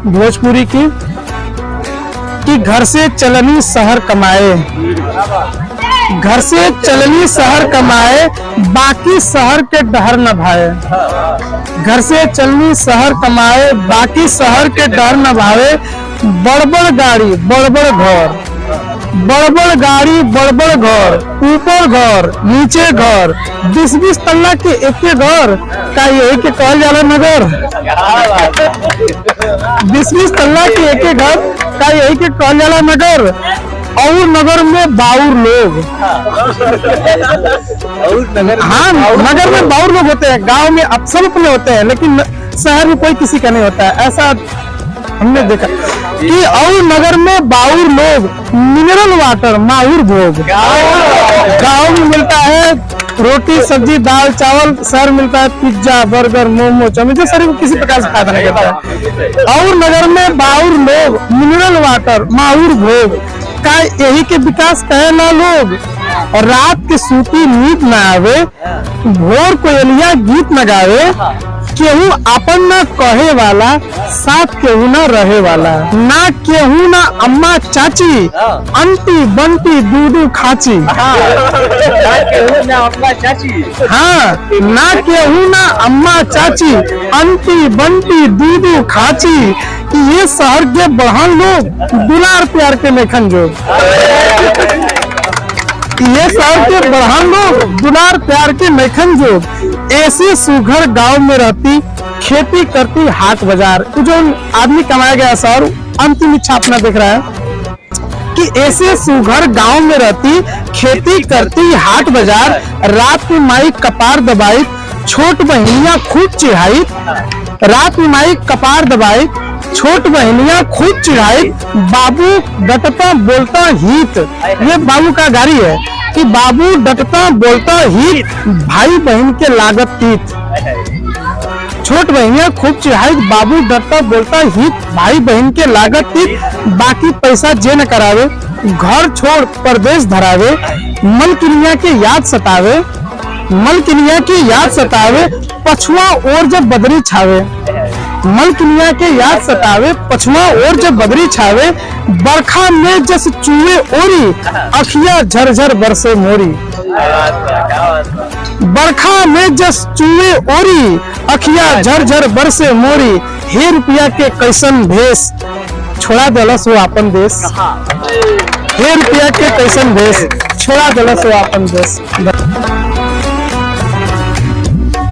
बात भोजपुरी की कि घर से चलनी शहर कमाए, घर से चलनी शहर कमाए, बाकी शहर के डहर न भाए। घर से चलनी शहर कमाए, बाकी शहर के डहर न भावे। बड़बड़ गाड़ी बड़बड़ घर, बड़बड़ गाड़ी बड़बड़ घर, ऊपर घर नीचे घर, 20-20 तल्ला के एक घर का यही के कहल जाला नगर। 20-20 तल्ला के एक घर का यही के कहल जाला नगर। और नगर में बाउर लोग, हाँ नगर में बाउर लोग होते हैं। गांव में अब सब अपने होते हैं, लेकिन शहर में कोई किसी का नहीं होता है। ऐसा हमने देखा कि और नगर में बाउर लोग, मिनरल वाटर माहुर भोग। गाँव में मिलता है रोटी सब्जी दाल चावल, शहर मिलता है पिज्जा बर्गर मोमो चाउमीन, जो शरीर को किसी प्रकार से फायदा नहीं करता है। और नगर में बाउर लोग, मिनरल वाटर माहुर भोग का यही के विकास कहे ना लोग। और रात के सूती नींद न आवे, भोर कोयलिया गीत न गावे। केहू अपन न कहे वाला, साथ केहू न रहे वाला। ना केहू ना अम्मा चाची, अंटी बंटी दूधू खाची। हाँ ना केहू ना अम्मा चाची, अंटी बंटी दूधू खाची। ये शहर के बढ़ान लोग दुलार प्यार के लेखन जो, ये शहर के बढ़ान लोग दुलार प्यार के लेखन जो। ऐसे सुघर गांव में रहती, खेती करती हाट बाजार। जो आदमी कमाया गया शहर अंतिम इच्छा अपना देख रहा है कि ऐसे सुघर गांव में रहती, खेती करती हाट बाजार। रात में माई कपार दबाई, छोट बहनियां खूब चिढ़ाई। रात में माई कपार दबाई, छोट बहनियां खूब चिढ़ाई। बाबू डटता बोलता हित, ये बाबू का गाड़ी है कि बाबू डटता बोलता हित, भाई बहन के लागत तीत। छोट बहनियां खूब चिढ़ाई, बाबू डटता बोलता हित, भाई बहन के लागत तीत। बाकी पैसा जे न करावे, घर छोड़ परदेश धरावे। मलकिनिया के याद सतावे, मलकिनिया की याद सतावे, पछुआ और जब बदरी छावे। मलकिनिया के याद सतावे, पछुआ और जब बदरी छावे। बरखा में जस चूहे ओरी, अखिया झरझर बरसे मोरी। बरखा में जस चूहे ओरी, अखिया झरझर बरसे मोरी। हे रुपया के कैसन भेष, छोड़ा देलस वो अपन देश। हे रुपया के कैसन भेष, छोड़ा देलस वो अपन देश।